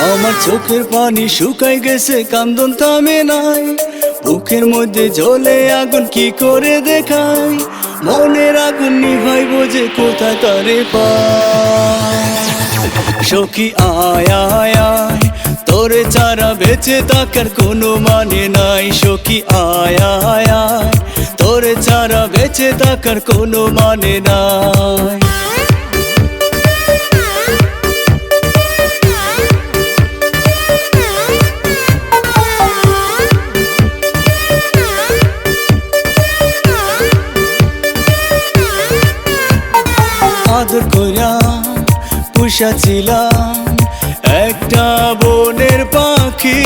আমার চোখের পানি শুকাই গেছে, কান্দন থামে নাই, বুকের মধ্যে জ্বলে আগুন কি করে দেখাই, মনের আগুন নিভাইব যে কোথায় তারে পাই। সখী আয় আয় আয়, তোরে ছাড়া বেঁচে থাকার কোনো মানে নাই। সখী আয় আয় আয়, তোরে ছাড়া বেঁচে থাকার কোনো মানে নাই। আদর কইরা পুষা ছিলাম একটা বনের পাখি,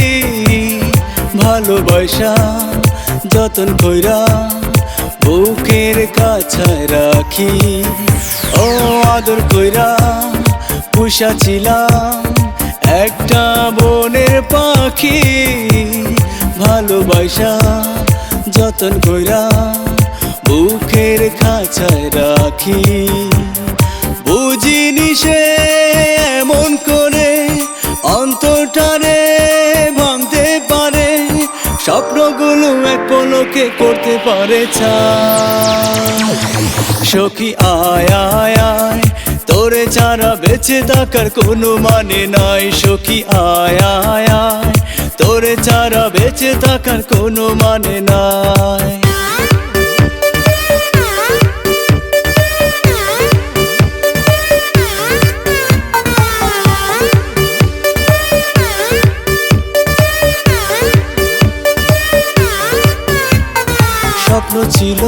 ভালোবাসা যতন কইরা বুকের কাছায় রাখি। ও আদর কইরা পুষা ছিলাম একটা বনের পাখি, ভালোবাসা যতন কইরা বুকের খাঁচায় রাখি। বুঝিনি সে এমন করে অন্তরটারে ভাঙতে পারে, স্বপ্নগুলো এক পলকে করতে পারে ছাই। সখী আয় আয় আয়, তোরে ছাড়া বেঁচে থাকার কোনো মানে নাই। সখী আয় আয় আয়, তোরে ছাড়া বেঁচে থাকার কোনো মানে নাই। স্বপ্ন ছিল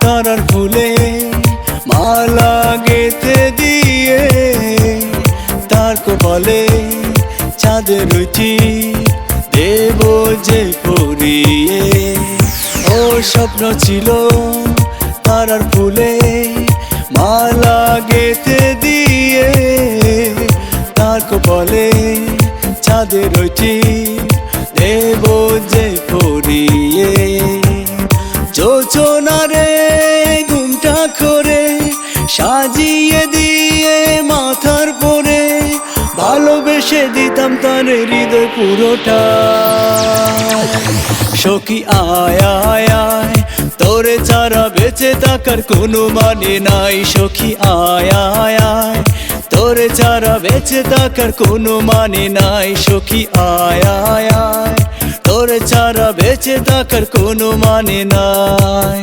তারার ফুলে মালা গেঁথে দিয়ে, তার কপালে চাঁদের রুচি দেব যে পরিয়ে। ও স্বপ্ন ছিল তারার ফুলে মালা গেঁথে দিয়ে, তার কপালে চাঁদের রুচি দেব যে পরিয়ে। যোজনারে ঘুমটা করে সাজিয়ে দিয়ে মাথার পরে, ভালোবেসে দিতাম তার হৃদয় পুরোটা। সখী আয় আয় আয়, তোরে ছাড়া বেঁচে থাকার কোনো মানে নাই। সখী আয় আয় আয়, তোরে ছাড়া বেঁচে থাকার কোনো মানে নাই। সখী আয় আয় আয়, তোরে ছাড়া বেঁচে থাকার কোনো মানে নাই।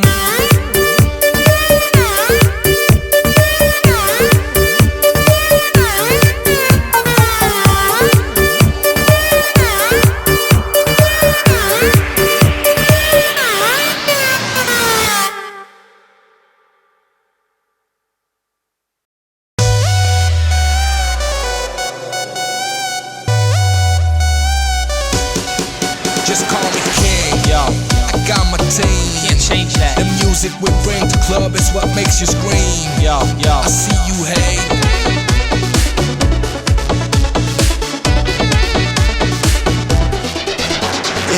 Just call me king, yo. I got my team. Can't change that. The music we bring to club is what makes you scream. Yo, yo. I see you hate.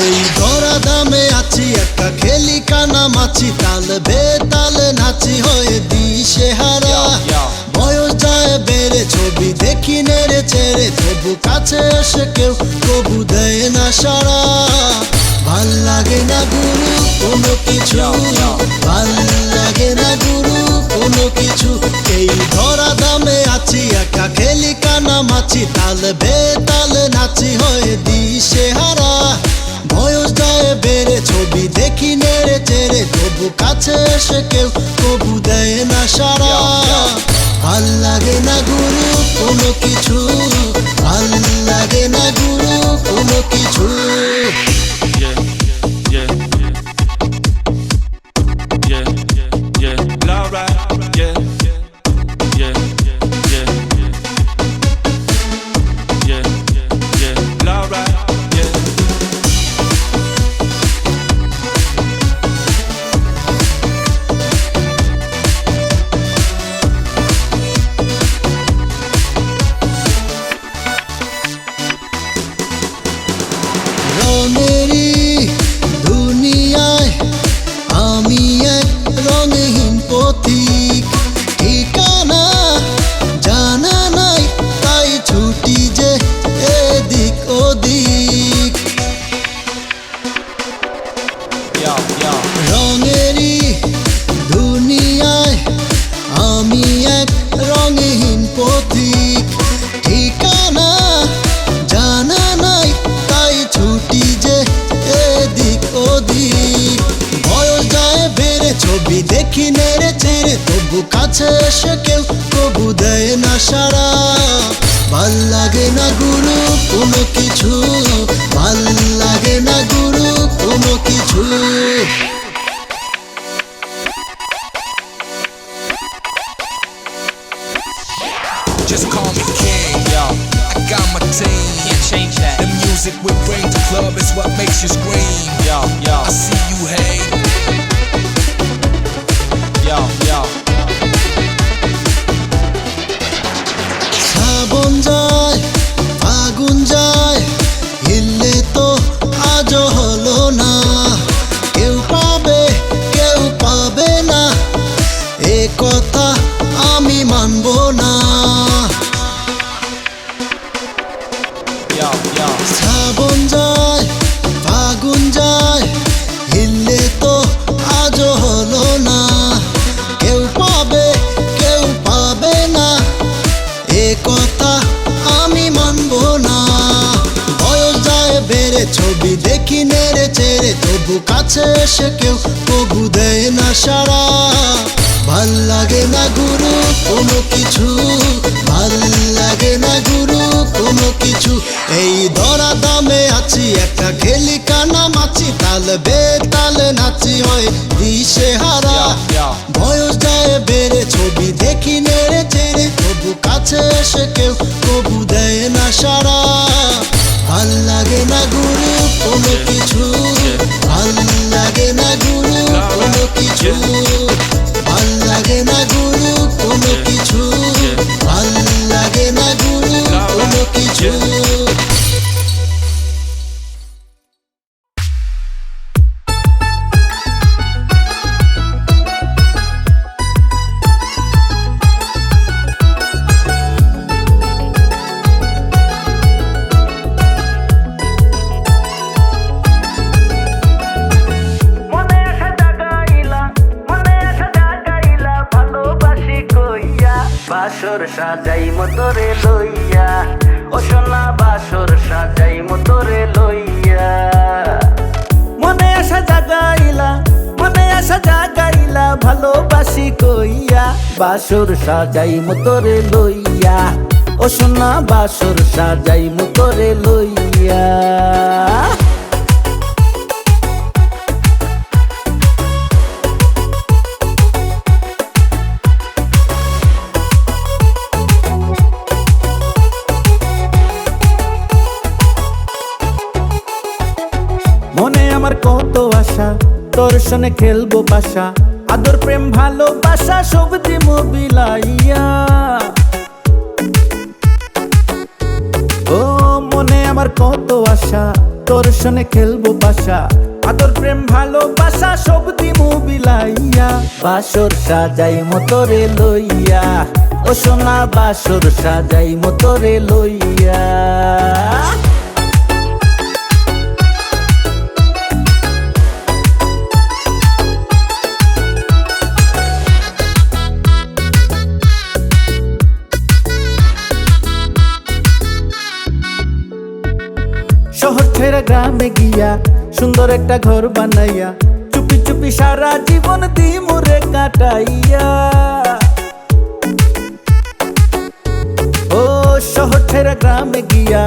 এই ধরা দামে আছি একা খেলি কানা মাছি, তাল বেতাল নাচি হয়ে দিশে হারা। বয়স যায় বেড়ে ছবি দেখি নেড়ে চেড়ে, তবু কাছে এসে কেউ তবু দেয় না সারা। ভাল লাগে না গুরু কোনো কিছু, ভাল লাগে না গুরু কোনো কিছু। এই ধরা দামে আছি একা খেলি কানা মাছি, তাল বেতাল নাচি হয়ে দিশে হারা। বয়স যায় বেড়ে ছবি দেখি নেড়ে চেড়ে, তবু কাছে এসে কেউ তবু দেয় না সারা। ভাল লাগে না গুরু কোনো কিছু, ভাল লাগে না গুরু কোনো কিছু। Yeah, yeah, yeah, yeah, yeah, alright, yeah, yeah, yeah, yeah, yeah, alright, yeah. কাছে এসে কেউ তবু দেয় না সাড়া। ভাল লাগে না গুরু কোনো কিছু, ভাল লাগে না গুরু কোনো কিছু। Just call me king, yo. I got my team. Can't change that. The music we bring to club is what makes you scream. Yo, yo, I see you hate. yo, yo. শ্রাবণ যায় ফাগুন যায়, হিললে তো আজও হলো না। কেউ পাবে কেউ পাবে না, এ কথা আমি মানব না। Yo, yo. শ্রাবণ যায় ফাগুন যায়, হিললে তো আজও হলো না। কেউ পাবে কেউ পাবে না, এ কথা আমি মানব না। বয়স যায় বেড়ে ছবি দেখি নেড়ে চেড়ে, তবু কাছে এসে কেউ তবু দেয় না সাড়া। ভাল লাগে না গুরু কোনো কিছু, ভাল লাগে না গুরু কোনো কিছু। এই ধরা দামে আছি একটা খেলি কানা মাছি, তাল বেতাল নাচি হয় দিশে হারা। Yo, বয়স যায় বেড়ে ছবি দেখি নেড়ে চেড়ে, তবু কাছে এসে কেউ তবু দেয় না সাড়া। ভাল লাগে না গুরু কোনো কিছু, ভাল লাগে না গুরু কোনো কিছু, ভাল লাগে না গুরু কোনো কিছু, ভাল লাগে না গুরু কোনো কিছু। মনে আসা জাগাইলা ভালোবাসি কইয়া, বাসর সাজাই মতরে লইয়া, ও সোনা বাসর সাজাই মতরে লইয়া। মনে আসা জাগাইলা ভালোবাসি কইয়া, বাসর সাজাই মতরে লইয়া, ও সোনা বাসর সাজাই মতরে লইয়া। মনে আমার কত আশা, তোর সনে খেলবো পাশা, আদর প্রেম ভালোবাসা সব দিমু বিলাইয়া। ও মনে আমার কত আশা, তোর সনে খেলবো পাশা, আদর প্রেম ভালোবাসা সব দিমু বিলাইয়া। বাসর সাজাই মতরে লইয়া, ও সোনা বাসর সাজাই মতরে লইয়া। শহর ছেড়ে গ্রামে গিয়া সুন্দর একটা ঘর বানাইয়া, চুপি চুপি সারা জীবন দিমুরে কাটাইয়া। ও শহর ছেড়ে গ্রামে গিয়া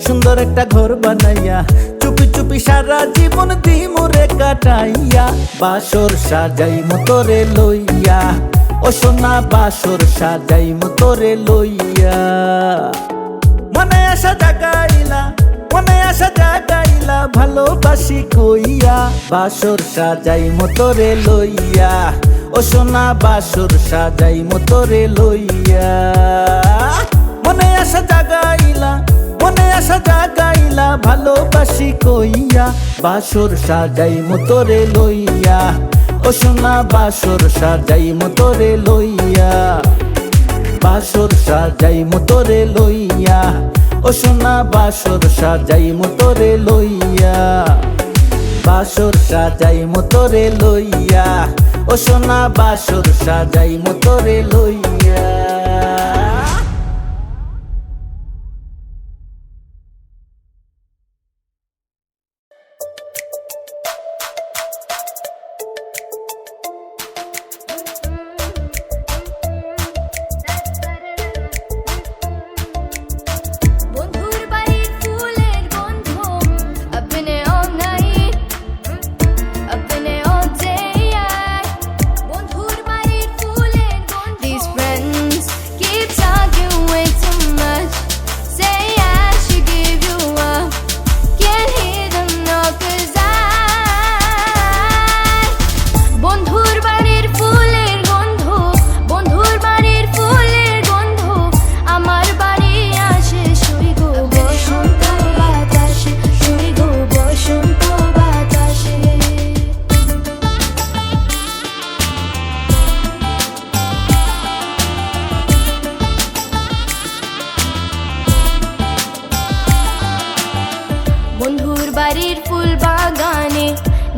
সুন্দর একটা ঘর বানাইয়া, চুপি চুপি সারা জীবন দিমুরে কাটাইয়া। বাসর সাজাই মতরে লইয়া, ও সোনা বাসর সাজাই মতরে লইয়া। মনে আসা জাগাইলা ভালোবাসি কইয়া, বাসর সাজাই মতরে লইয়া, ও সোনা বাসর সাজাই মতরে লইয়া। মনে আসা জাগাইলা ভালোবাসি কইয়া, বাসর সাজাই মতরে লইয়া, ও সোনা বাসর সাজাই মতরে লইয়া। বাসর সাজাই মতরে লইয়া, ও সোনা বাসর সাজাই মতরে লইয়া। বাসর সাজাই মতরে লইয়া, ও সোনা বাসর সাজাই মতরে লইয়া।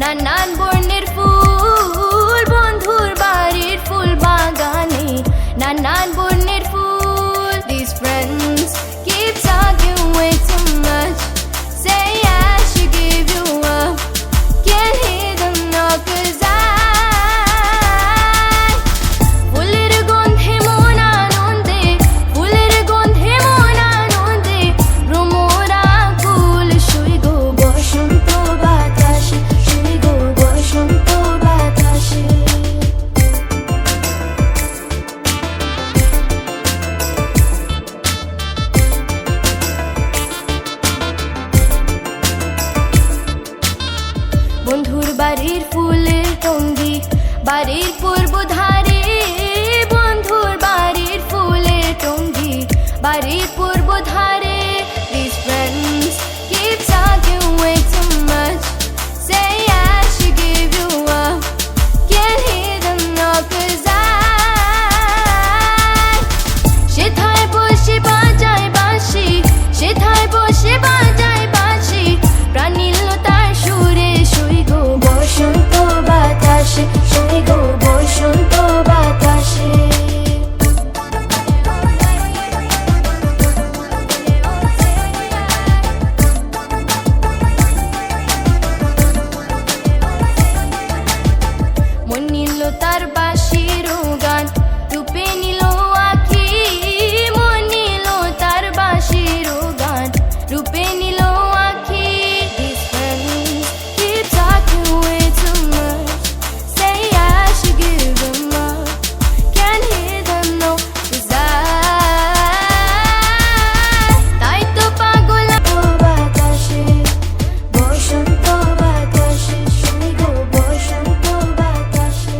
নানান বর্ণের ফুল বন্ধুর বাড়ির ফুল বাগানে নানান বর্ণের ফুল These friends keep talking way too much Say I should give you up Can't hear them now 'cause ফুলের গন্ধে মন আনন্দে ফুলের গন্ধে মন আনন্দে ভ্রমরা কুল শুই গো বসন্ত বাতাসে শুই গো বসন্ত বাতাসে বন্ধুর বাড়ির ফুলের টঙ্গি বাড়ির পূর্ব ধারে বন্ধুর বাড়ির ফুলের টঙ্গি বাড়ির পূর্ব ধারে These friends keep talking way too much Say I should give you up Can't hear them now 'cause সেথায় বসে বাজায় বাঁশি সেথায় বসে বাজায় বাঁশি প্রাণীলতার সুরে শুই গো বসন্ত বাতাসে শুই গো বসন্ত বাতাসে মন নিল তার বাঁশির গান রূপে নিল আখি মন নিল তার বাঁশির গান রূপে নিল আখি These friends keep talking way too much Say I should give them up Can't hear them no 'cause তাই তো পাগল বাতাসে বসন্ত বাতাসে শুই গো বসন্ত বাতাসে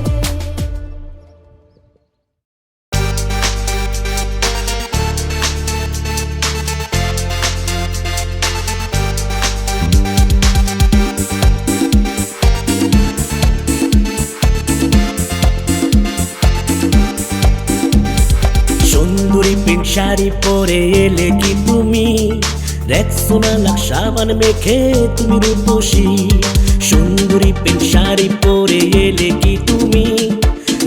সুন্দরী পিঙ্ক শাড়ি পরে এলে কি তুমি রেক্সোনা লাখ সাবান মেখে তুমি রূপসী সুন্দরী পিঙ্ক শাড়ি পরে এলে কি তুমি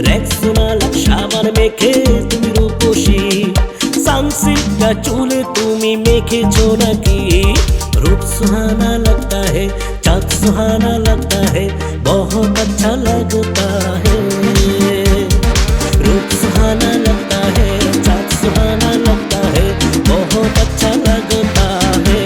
রেক্সোনা লাখ সাবান মেখে তুমি রূপসী সানসিল্কটা চুলে তুমি মেখেছো নাকি रूप सुहाना लगता है चाँद सुहाना लगता है बहुत अच्छा लगता है रूप सुहाना लगता है चाँद सुहाना लगता है बहुत अच्छा लगता है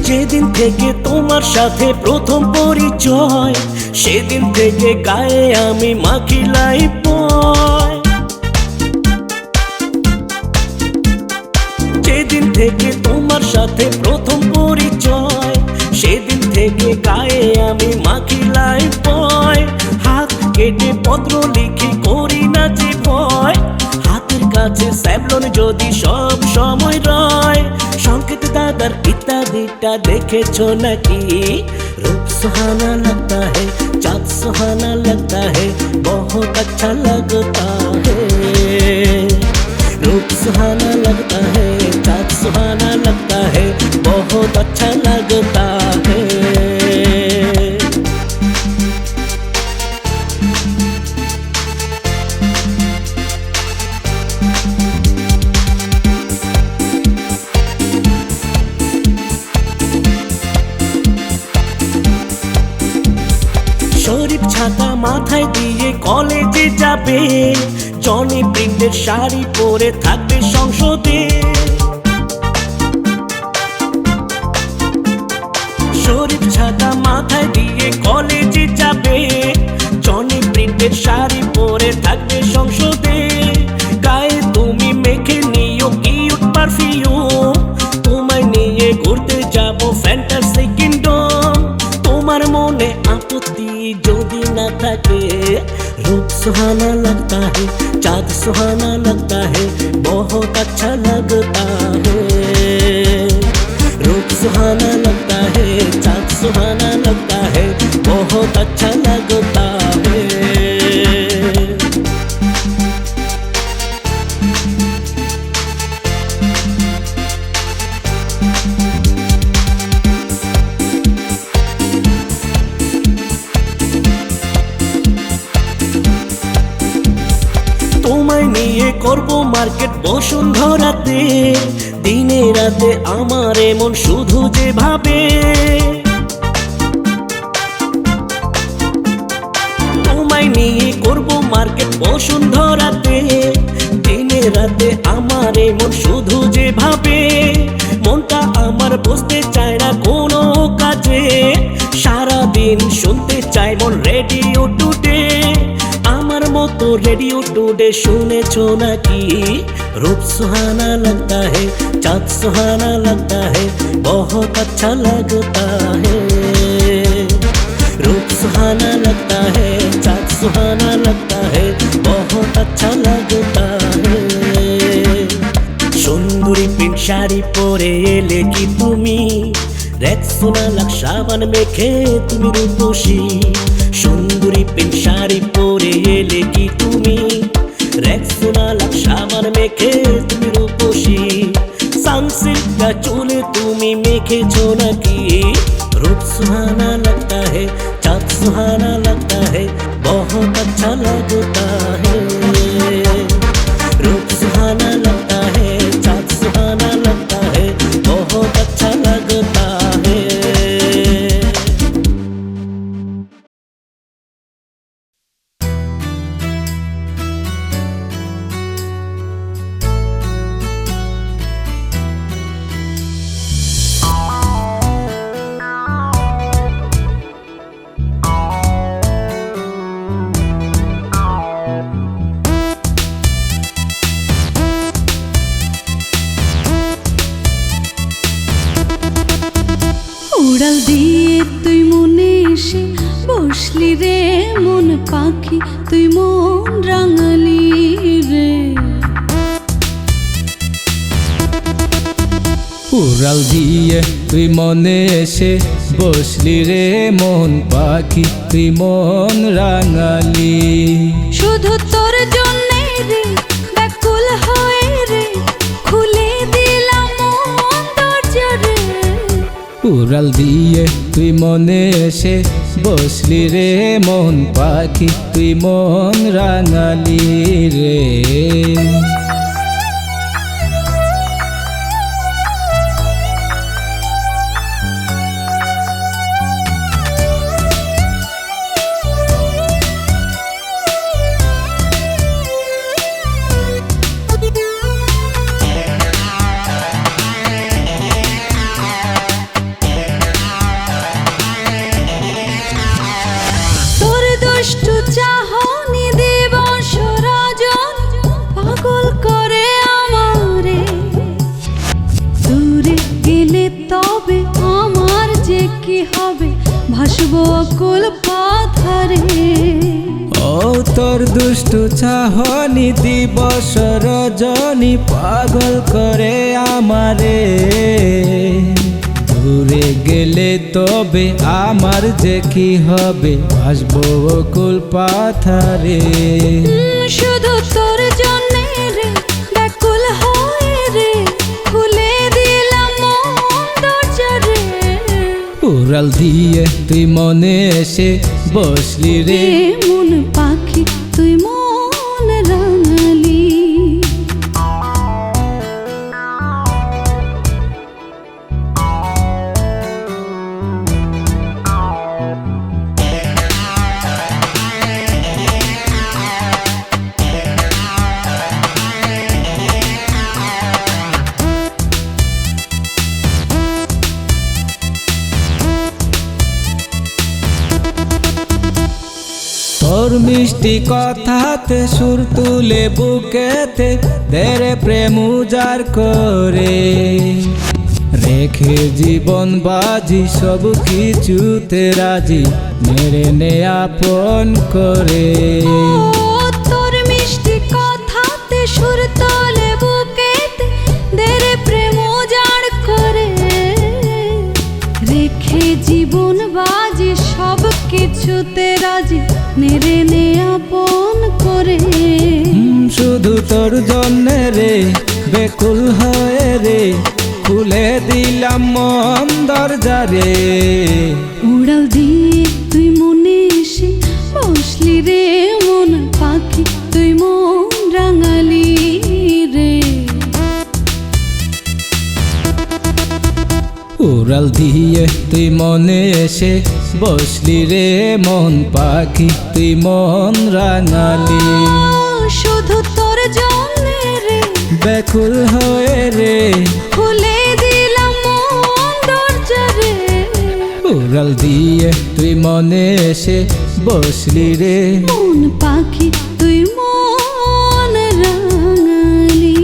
যেদিন থেকে তোমার সাথে প্রথম পরিচয় সেদিন থেকে গায়ে আমি মাখিলাই পয় যেদিন থেকে তোমার সাথে প্রথম পরিচয় সেদিন থেকে গায়ে আমি মাখিলাই পয় হাত কেটে পত্র লিখি করি না যে ভয় হাতের কাছে স্যাবলন যদি সব সময় রয় সংকেত दादर इत्यादिटा देखेছো নাকি रूप सुहाना लगता है चाँद सुहाना लगता है बहुत अच्छा लगता है रूप सुहाना लगता है चाँद सुहाना लगता है बहुत अच्छा लगता है শরীফ ছাতা মাথায় দিয়ে কলেজে যাবে জনি প্রিন্টের শাড়ি পরে থাকবে সংসদে শরীফ ছাতা মাথায় দিয়ে কলেজে যাবে জনি প্রিন্টের শাড়ি পরে থাকবে সংসদে গায়ে তুমি মেখে নিও কিউট পারফিউম তোমায় নিয়ে ঘুরতে যাবো ফ্যান্টাসি কিংডম তোমার মনে আপত্তি যদি না থাকে रूप सुहाना लगता है चाँद सुहाना लगता है बहुत अच्छा लगता है रूप सुहाना लगता है चाँद सुहाना করব মার্কেট বসুন্ধরাতে, দিনে রাতে আমার মন শুধু যে ভাবে। তোমায় নিয়ে করব মার্কেট বসুন্ধরাতে, দিনে রাতে আমার মন শুধু যে ভাবে। মনটা আমার বসতে চায় না কোনো কাজে, সারাদিন শুনতে চায় মন রেডিও টুডে। আমার মতো রেডিও টুডে শুনেছো নাকি? रूप सुहाना लगता है, चाँद सुहाना लगता है, बहुत अच्छा लगता है। रूप सुहाना लगता है, चाँद सुहाना लगता है, बहुत अच्छा लगता है। सुंदरी पिंक शाड़ी परे एले कि तुमी, रेक्सोना लक्षावन मेखे तुमी रूपसी। सुंदरी पिंक शाड़ी परे एले कि तुमी, रेक्सोना लक्षावन मेखे तुमी रूपसी। सानसिल्क चूले तुमी मेखेछो नाकि? रूप सुहाना लगता है, चाँद सुहाना लगता है, बहुत अच्छा लगता है। रूप सुहाना लगता है, चाँद सुहाना लगता है, बहुत अच्छा लगता है। উড়াল দিয়ে তুই মনে এসে বসলি রে মন পাখি, তুই মন রাঙালি রে। উড়াল দিয়ে তুই মনে এসে বসলি রে মন পাখি, তুই মন রাঙালি। শুধু তোর জন্যে রে ব্যাকুল হয়ে রে খুলে দিলাম মন দরজা রে। উড়াল দিয়ে তুই মনে এসে বসলি রে মন পাখি, তুই মন রাঙালি রে। তোর দুষ্টু চাহনি দিবস রাজন পাগল করে আমারে। দূরে গেলে তবে আমার যে কি হবে, ভাসবো অকুল পাথারে। ও তোর দুষ্টু চাহনি দিবস রজনী পাগল করে আমারে। দূরে গেলে তবে আমার যে কি হবে, আসবো অকুল পাথারে। শুধু তোর জন্যে রে ব্যাকুল হয়ে রে খুলে দিলাম মন দরজা রে। উড়াল দিয়ে তুই মনে এসে বসলি রে রে মন পাখি, তুই মন রাঙালি। তোর মিষ্টি কথাতে সুর তুলে বুকেতে দেরে প্রেম উজাড় করে। রেখে জীবন বাজি সব কিছুতে রাজি, মেরে নে আপন করে। ও তোর মিষ্টি কথাতে সুর তোলে বুকেতে দেরে প্রেম উজাড় করে। রেখে জীবন বাজি সব কিছুতে রাজি, মেরে নে আপন করে। শুধু তোর জন্যে রে বেকুল হয়ে রে খুলে দিলাম মন দরজা রে। উড়াল দিয়ে তুই মনে এসে বসলি রে মন পাখি, তুই মন রাঙালি উড়াল দিয়ে তুই মনে এসে বসলি রে মন পাখি তুই মন রাঙালি শুধু তোর জন্যে রে ব্যাকুল হয়ে রে খুলে দিলাম মন দরজা রে উড়াল দিয়ে তুই মনে এসে বসলি রে মন পাখি তুই মন রাঙালি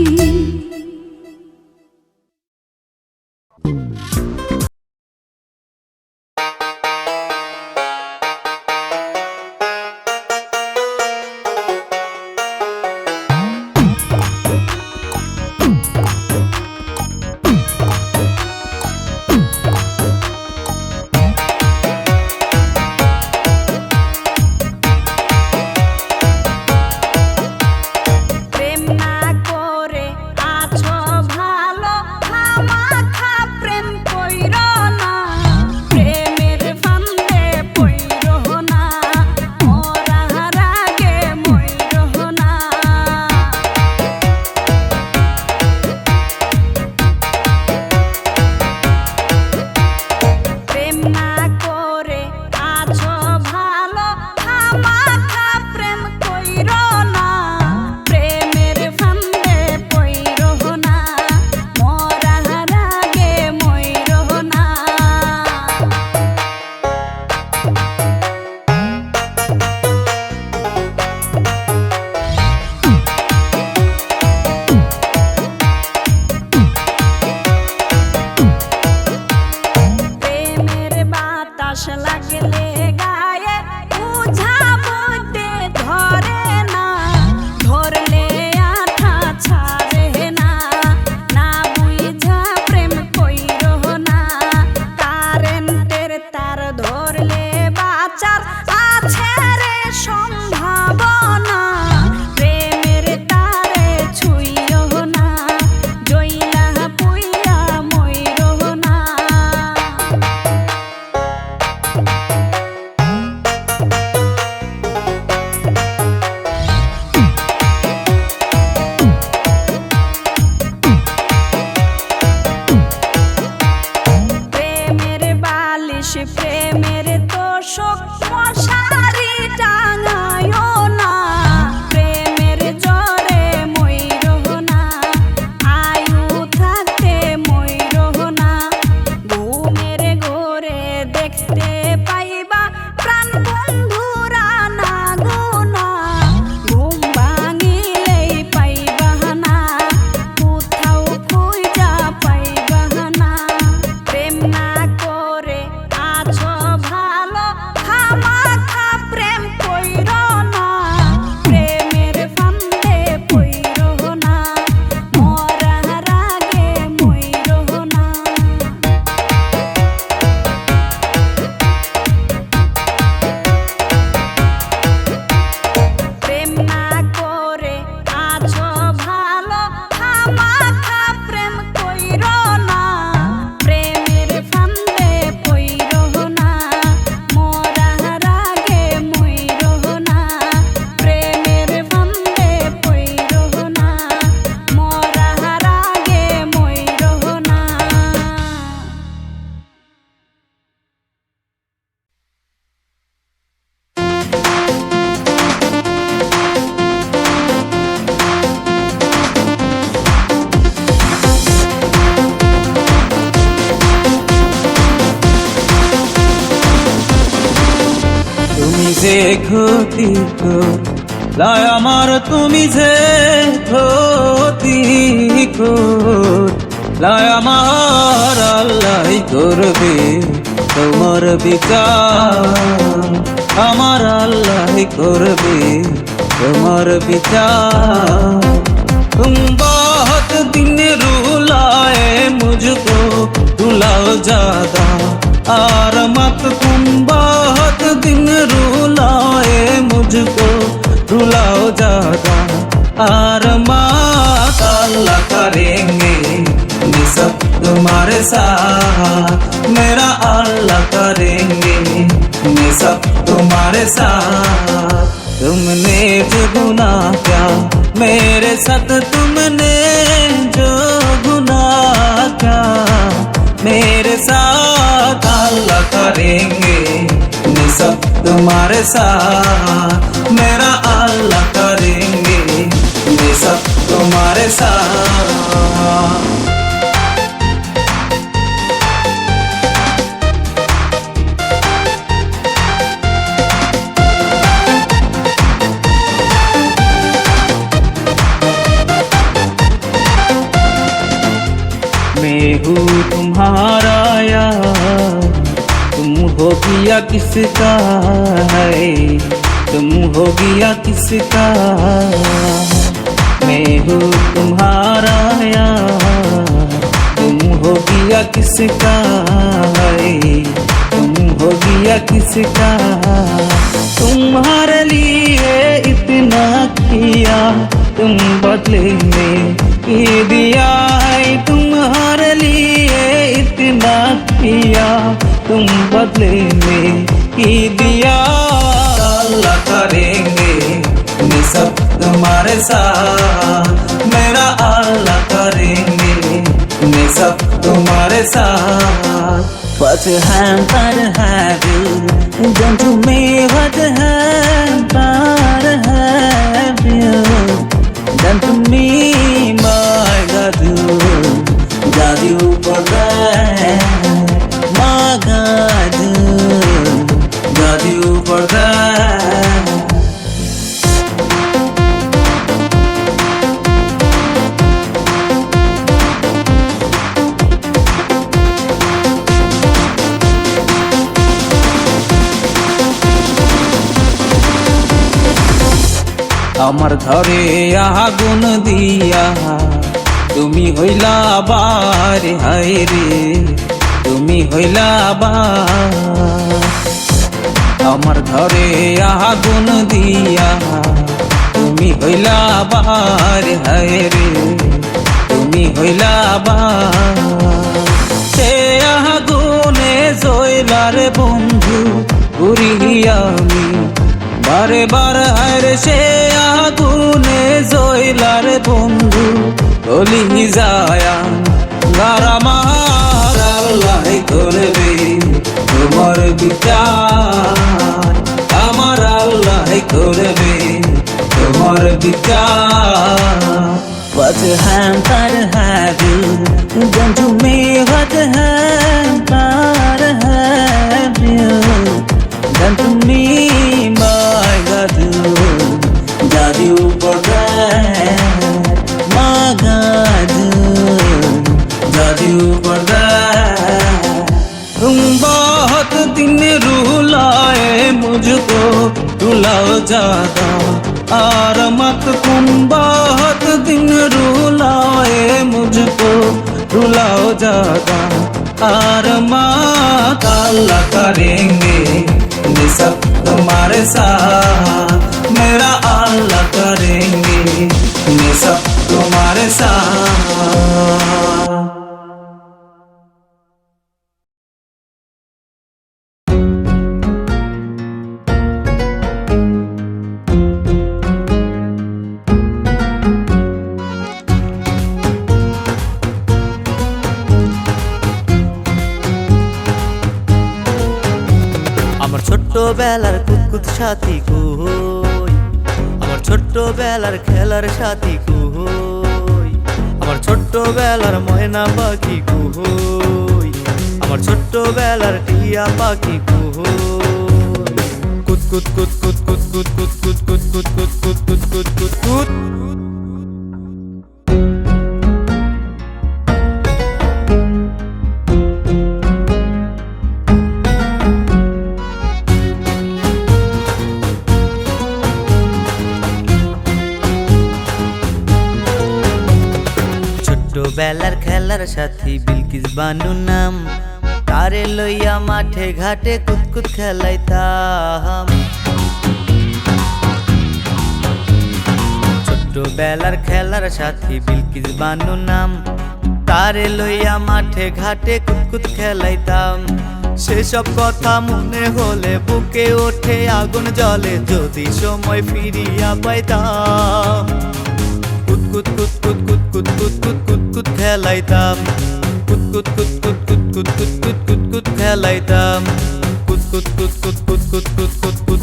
প্রেম না করে আছো ভালো খামাখা প্রেম কইরো না প্রেমের ফান্দে পইরো না মরার আগে মইরো না প্রেম না করে আছো ভালো খামাখা প্রেম কইরো না প্রেমের ফান্দে পইরো না মরার আগে মইরো না প্রেমের বাতাস লাগলে গায়ে বুঝাবতে ধরে না ধরলে আঠা ছাড়ে না না বুঝা প্রেম কইরো না কারেন্টের তার ধরলে বাঁচার আছে রে সম্ভাবনা প্রেমের তারে ছুঁইও না জইলা পুইয়া মইরো না প্রেমের বালিশ প্রেমের তোষক মশারি টাঙায়ও না প্রেমের জ্বরে মইরো না আয়ু থাকতে মইরো না ঘুমের ঘোরে দেখতে পাইবা প্রাণ বন্ধুরা না গোনা ঘুম ভাঙিলেই পাইবা না কোথাও খুঁজা পাইবা না প্রেম না করে আছো ভালো খামাখা প্রেম কইরো না প্রেমের ফান্দে পইরো না মরার আগে মইরো না প্রেম না করে আছো ভালো খামাখা প্রেম কইরো না প্রেমের ফান্দে পইরো না মরার আগে মইরো না প্রেমের ফান্দে পইরো না মরার আগে মইরো না তুমি যে ক্ষতি করলাই আমার তুমি যে ক্ষতি করলাই আমার আল্লাহ করবে তোমার বিচার আমার আল্লাহ করবে তোমার বিচার तुम बहुत दिन रुलाए मुझको रुलाओ ज्यादा और मत तुम बहुत दिन रुलाए मुझको रुलाओ ज्यादा और मत अल्लाह करेंगे ये सब तुम्हारे साथ मेरा अल्लाह करेंगे ये सब तुम्हारे साथ तुमने जो गुनाह किया मेरे साथ तुमने जो गुनाह किया मेरे साथ तुम्हारे साथ मेरा अल्लाह करेंगे ये सब तुम्हारे साथ मैं हूँ तुम्हारा यार तुम हो गया किसका है तुम हो गया किसका मैं हूँ तुम्हारा यार तुम हो गया किसका है तुम हो गया किसका तुम्हारे लिए इतना किया तुम बदले में ये दिया है तुम्हारे लिए इतना किया तुम बदले में ही दिया अल्लाह करेंगे ये सब तुम्हारे साथ मेरा अल्लाह करेंगे ये सब तुम्हारे साथ What hand but have you done to me what hand but have you done to me my God you for that my God you for that আমার ঘরে আগুন দিয়া তুমি হইলা বার হায় রে তুমি হইলা বার আমার ঘরে আগুন দিয়া তুমি হইলা বার হায় রে তুমি হইলা বার সে আগুনে জয়লার বন্ধু ঘুরি আমি বারে বার হায়রে সে আগুনে জয়লার বন্ধু গলি যায় গারামার আল্লাহ করবে তোমার বিচার আমার আল্লাহ করবে তোমার বিচার What hand but have you done to me what hand but have you done to me my God you for that my God you for that तुम बहुत दिन रुलाए मुझको रुलाओ ज्यादा और मत तुम बहुत दिन रुलाए मुझको रुलाओ ज्यादा और मत अल्लाह करेंगे ये सब तुम्हारे साथ मेरा अल्लाह करेंगे ये सब तुम्हारे साथ আমার ছোট্টবেলার কুতকুত সাথী কই আমার ছোট্টবেলার খেলার সাথী কই আমার ছোট্টবেলার ময়না পাখি কই আমার ছোট্টবেলার টিয়া পাখি কই কুত কুত কুত কুত কুত কুত কুত কুত কুত কুত কুত কুত কুত কুত কুত কুত ছোট্টবেলার খেলার সাথী বিলকিস বানু নাম তারে লইয়া মাঠে ঘাটে কুতকুত খেলাইতাম ছোট্টবেলার খেলার সাথী বিলকিস বানু নাম তারে লইয়া মাঠে ঘাটে কুতকুত খেলাইতাম সেসব কথা মনে হলে বুকে ওঠে আগুন জ্বলে যদি সময় ফিরিয়া পাইতাম কুত কুত কুত কুত কুত কুত কুত কুত কুত কুত খেলাইতাম কুত কুত কুত কুত কুত কুত কুত কুত কুত কুত খেলাইতাম কুত কুত কুত কুত কুত কুত কুত কুত কুত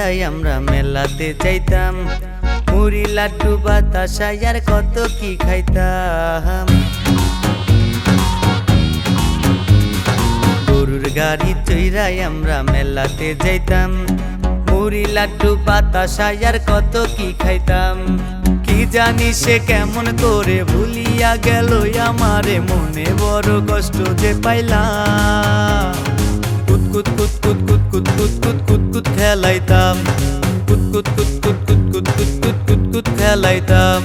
চইরাই আমরা মেলাতে যাইতাম, মুড়ি লাড্ডু বাতাসা আর কত কি খাইতাম। গরুর গাড়ি চইরাই আমরা মেলাতে যাইতাম, মুড়ি লাড্ডু বাতাসা আর কত কি খাইতাম। কি জানি সে কেমন করে ভুলিয়া গেল আমারে, মনে বড় কষ্ট যে পাইলাম। কুত কুত কুত কুত কুত কুত কুত কুত কুত কুত খেলাইতাম, কুত কুত কুত কুত কুত কুত কুত কুত কুত কুত খেলাইতাম,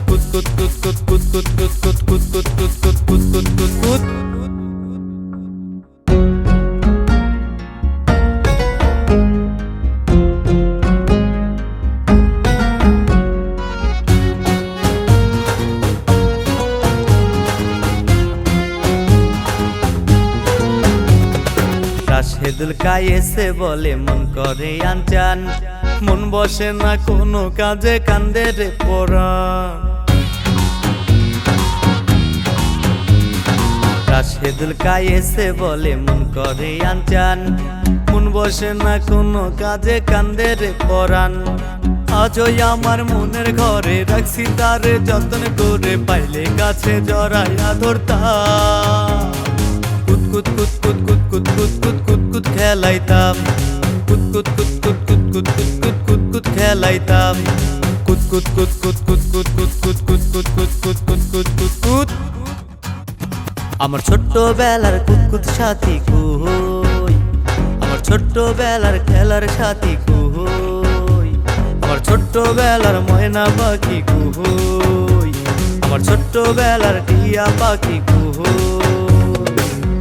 কুত কুত কুত কুত কুত কুত কুত কুত কুত কুত কুত কুত কুত কুত কুত কুত। রাশেদুল কায়েসে বলে মন করে আনচান, মন বসে না কোনো কাজে কান্দে রে পরাণ। রাশেদুল কায়েসে বলে মন করে আনচান, মন বসে না কোনো কাজে কান্দে রে পরাণ। আজই আমার মনের ঘরে রাখছি তারে যত্ন করে, পাইলে কাছে জড়াইয়া ধরতাম। কুত কুত কুত কুত কুত কুত কুত কুত কুত কুত খেলাইতাম, কুত কুত কুত কুত কুত কুত কুত কুত কুত কুত খেলাইতাম, কুত কুত কুত কুত কুত কুত কুত কুত কুত কুত কুত কুত কুত কুত কুত কুত। আমার ছোট্টবেলার কুতকুত সাথী কই, আমার ছোট্টবেলার খেলার সাথী কই, আমার ছোট্টবেলার ময়না পাখি কই, আমার ছোট্টবেলার টিয়া পাখি কই।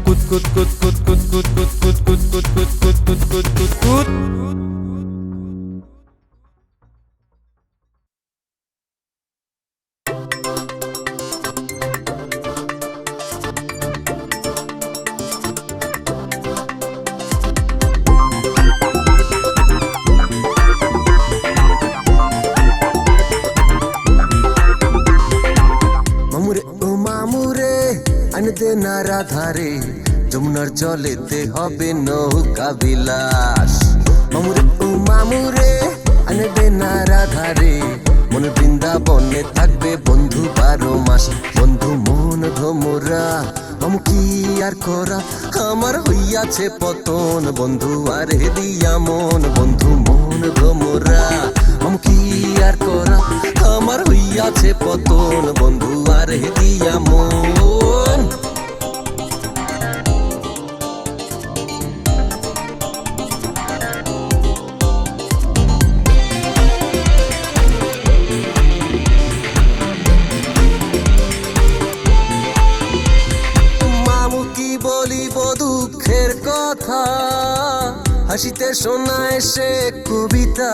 কুত কুত কুত কুত কুত কুত কুত কুত কুত কুত কুত কুত কুত কুত কুত কুত। মামুরে ও মামুরে আনতে না রাধারে, যমুনার জলেতে হবে নৌকা বিলাস। মামুরে ও মামুরে আনবে না রাধারে, মন বৃন্দাবনে থাকবে বন্ধু 12 মাস। বন্ধু মন ধমরা মামু কি আর করা, আমার হইয়াছে পতন বন্ধু আর দিয়া মন। বন্ধু মন ধমরা মামু কি আর করা, আমার হইয়াছে পতন বন্ধু আর দিয়া মন। মামু কি বলিব দুঃখের কথা, হাসিতে শোনায় সে কবিতা।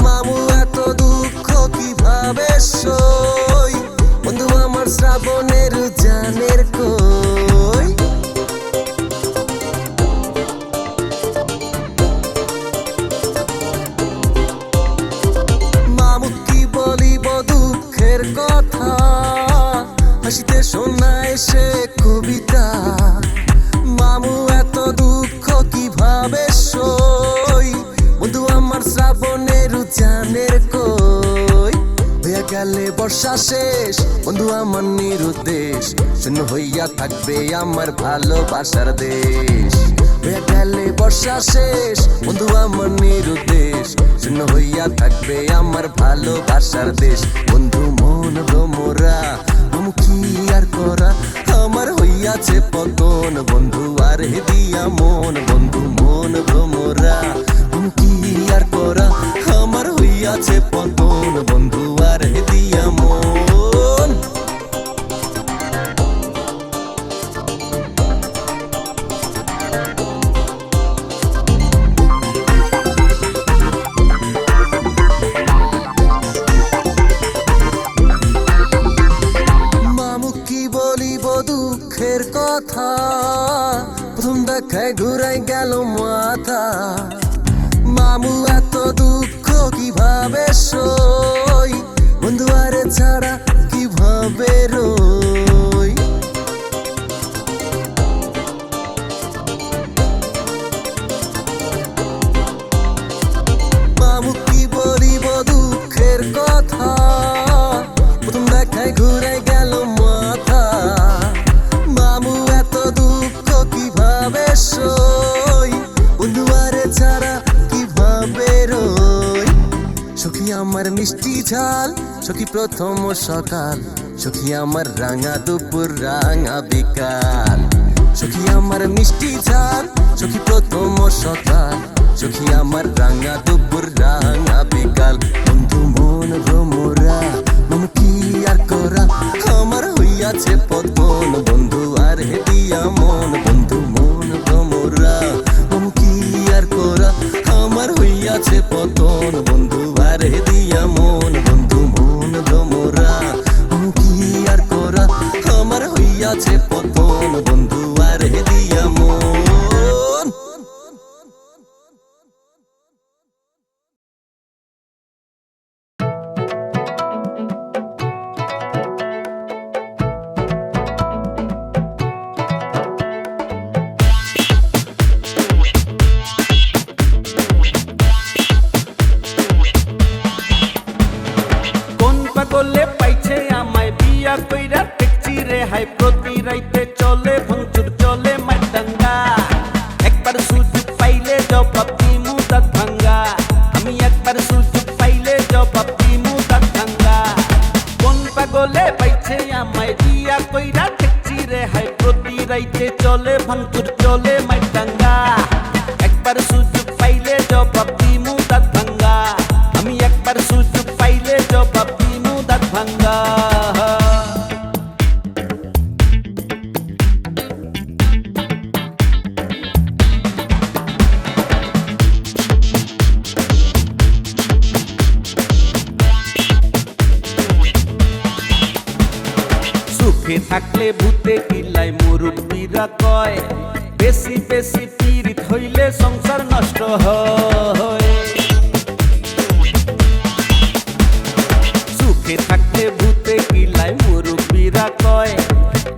মামু এত দুঃখ কিভাবে সই, বন্ধু আমার শ্রাবণের জানের কই। মামু কি বলিব দুঃখের কথা, হাসিতে শোনায় সে কবিতা। মামু এত দুঃখ কিভাবে সই, বন্ধু আমার শ্রাবণের জানের কই। হইয়া গেলে বর্ষা শেষ বন্ধু আমার নিরুদ্দেশ, শূন্য হইয়া থাকবে আমার ভালোবাসার দেশ। হইয়া গেলে বর্ষা শেষ বন্ধু আমার নিরুদ্দেশ, শূন্য হইয়া থাকবে আমার ভালোবাসার দেশ। বন্ধু মন ভ্রমরা মামু কি আর করা, আমার হইয়াছে পতন বন্ধু আর দিয়া মন। বন্ধু মন ভ্রমরা মামু কি আর করা, আমার হইয়াছে পতন বন্ধু আর দিয়া মন। মামু কি বলিব দুঃখের কথা, প্রথম দেখায় ঘুরাই গেল মাথা। মামু এত দুঃখ কিভাবে সই, বন্ধু আরে ছাড়া কিভাবে রই। আমার মিষ্টি ঝাল সখী প্রথম সকাল সখী আমার রাঙা দুপুর রাঙা বিকাল সখী আমার মিষ্টি ঝাল সখী প্রথম সকাল সখী আমার রাঙা দুপুর রাঙা বিকাল বন্ধু মন ভ্রমরা মন কি আর করা আমার হইয়াছে পতন বন্ধু আর হেদিয়া মন বন্ধু মন ভ্রমরা মন কি আর করা আমার হইয়াছে পতন বন্ধু আর হেদিয়া মন বন্ধু মন ভ্রমরা মন কি আর করা আমার হইয়াছে পতন বন্ধু আর হেদিয়া মন কোন পাগলে পাইছে আমায় বিয়া কইরা দেখছি রে হাই প্রতি রাইতে চলে ভাঙচুর চলে মাইডাঙ্গা একবার সুযোগ পাইলে জবাব দিমু দাঁত ভাঙ্গা আমি একবার সুযোগ পাইলে জবাব দিমু দাঁত ভাঙ্গা কোন পাগলে পাইছে আমায় বিয়া কইরা দেখছি রে হাই প্রতি রাইতে চলে ভাঙচুর চলে মাইডাঙ্গা একবার সুযোগ পাইলে জবাব দিমু দাঁত ভাঙ্গা আমি একবার সুযোগ পাইলে জবাব দিমু দাঁত ভাঙ্গা সুখে থাকলে ভূতে কিলাই মুরব্বীরা কয় বেশি বেশি পীড়িত হইলে সংসার নষ্ট হয় সুখে থাকলে ভূতে কিলাই মুরব্বীরা কয়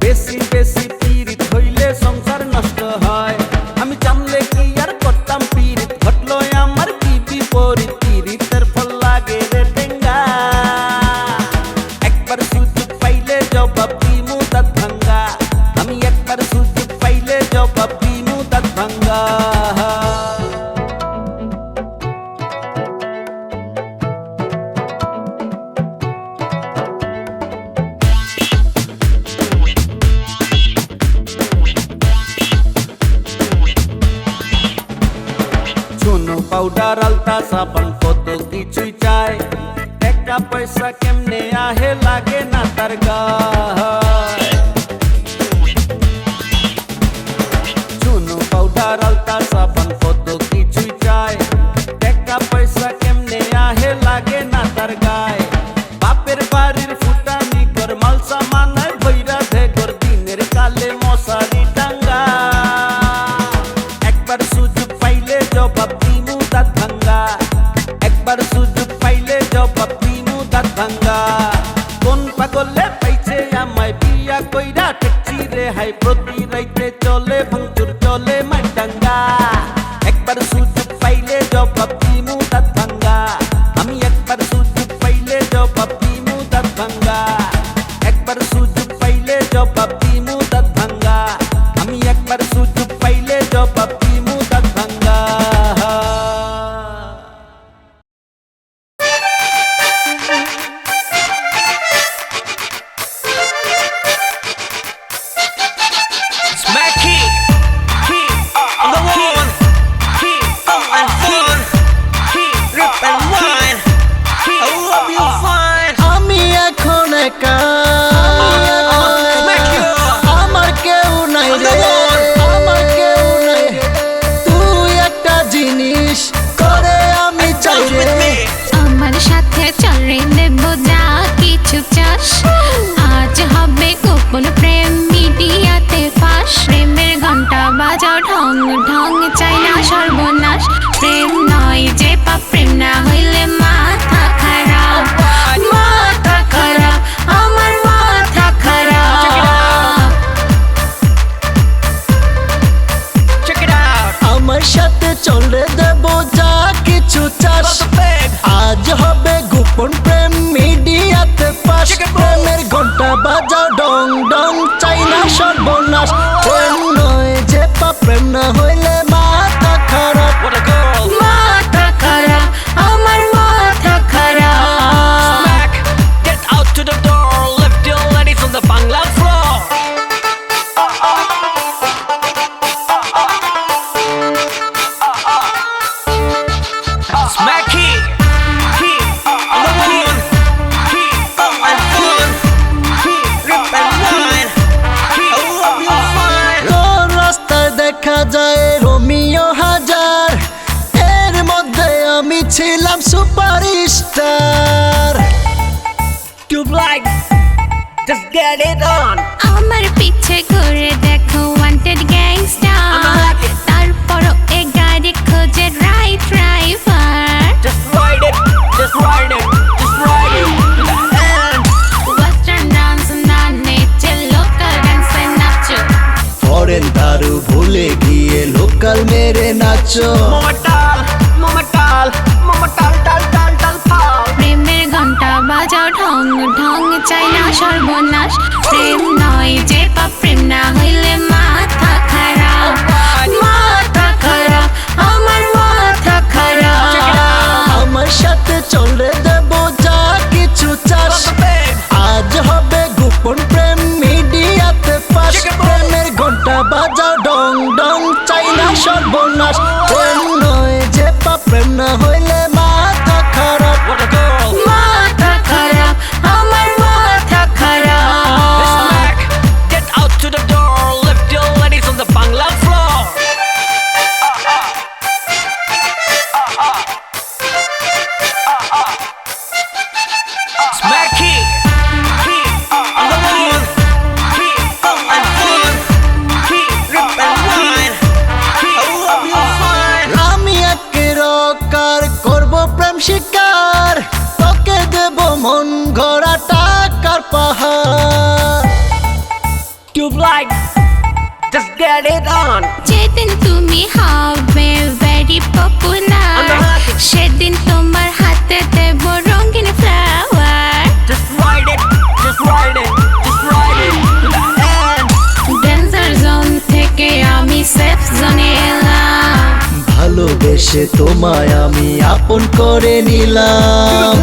বেশি বেশি পীড়িত হইলে সংসার নষ্ট হয় আমি জানলে কি আর করতাম পীড়িত ঘটলো আমার কি বিপরীত পীড়িতের ফল লাগে রে টেঙ্গা একবার সুযোগ পাইলে জবাব দিমু দাঁত ভাঙ্গা আমি একবার সুযোগ পাইলে জবাব দিমু দাঁত ভাঙ্গা চুনো পাউডার আলতা সাবান কত কিছুই চাই টাকা পয়সা কেমনে আহে লাগে না তার গায় চুনো পাউডার আলতা সাবান কত কিছুই চাই টাকা পয়সা কেমনে আহে লাগে না তার গায় বাপের বাড়ির ফুটানি কর মাল সামানায় ভৈরা ধেকর দিনের কালে মশারি টাঙ্গা একবার সুযোগ পাইলে জবাব দিমু দাঁত ভাঙ্গা একবার সুযোগ পাইলে জবাব দিমু দাঁত ভাঙ্গা কোন পাগলে পাইছে আমায় বিয়া কইরা ঠেকছি রে হাই প্রতি রাইতে চলে ভাঙচুর চলে মাইডাঙ্গা একবার সুযোগ পাইলে জবাব দিমু দাঁত ভাঙ্গা আমি একবার সুযোগ পাইলে জবাব দিমু দাঁত ভাঙ্গা একবার সুযোগ পাইলে জবাব দিমু দাঁত ভাঙ্গা আমি একবার সুযোগ পাইলে জবাব দিমু দাঁত ভাঙ্গা Smack it, on the one, and fun, rip and wine. I love you fine. আমি এখন একা Smack you, আমার কেউ নাই on the রে one. আমার কেউ নাই রে তুই একটা জিনিস করে আমি চাই Dance with রে me. আমার সাথে চলে দেব যা কিছু চাস আজ হবে গোপন প্রেম মিডিয়াতে ফাঁস প্রেমের ঘন্টা বাজাও ঢং ঢং চাই না সর্বনাশ প্রেম নয় যে পাপ প্রেম না হইলে মাথা খারাপ মাথা খারাপ আমার মাথা খারাপ Check it out. আমার সাথে চলে দেব যা কিছু চাস আজ হবে গোপন প্রেম মিডিয়াতে ফাঁস প্রেমের ঘন্টা বাজাও ডং ডং চাই না সর্বনাশ প্রেম নয় যে পাপ প্রেম না হইলে মাথা খারাপ What a girl. মাথা খারাপ আমার মাথা খারাপ get it on. আমার পিছে ঘুরে দেখো ওয়ান্টেড গ্যাংস্টার তারপরও এ গাড়ি খোঁজে right driver Just ride it, just ride it, just ride it to the end. Western dance না নেচে লোকাল ডান্সে নাচো ফরেন দারু ভুলে গিয়ে লোকাল মেরে নাচো Mama tal, mama tal, tal, tal, tal, tal. প্রেমের ঘন্টা বাজাও ঢং ঢং চাই না সর্বনাশ প্রেম নয় যে পা প্রেম না হইলে মাথা খারাপ মাথা খারাপ আমার মাথা খারাপ আমার সাথে চলে দেব যা কিছু চাস আজ হবে গোপন প্রেম মিডিয়াতে ফাঁস প্রেমের ঘন্টা বাজাও ডং ডং চাই না সর্বনাশ প্রেম নয় যে পা প্রেম না হইলে মাথা খারাপ What a girl. মাথা খারাপ আমার মাথা খারাপ Listen back, get out to the door, lift your ladies on the Bangla floor. Smack it, on the one, and one, rip and wine. I love you fine. আমি একে rocker করব প্রেম শিকার তোকে দেব মন গড়া টাকার পাহাড় Tube like, just get it on. যেদিন তুমি হবে ভেরি পপুলার সেদিন তোমার হাতে দেব রঙিন flower Just ride it, just ride it, just ride it to the end. Danger zone থেকে আমি সেফ জোনে এলাম ভালোবেসে তোমায় আমি আপন করে নিলাম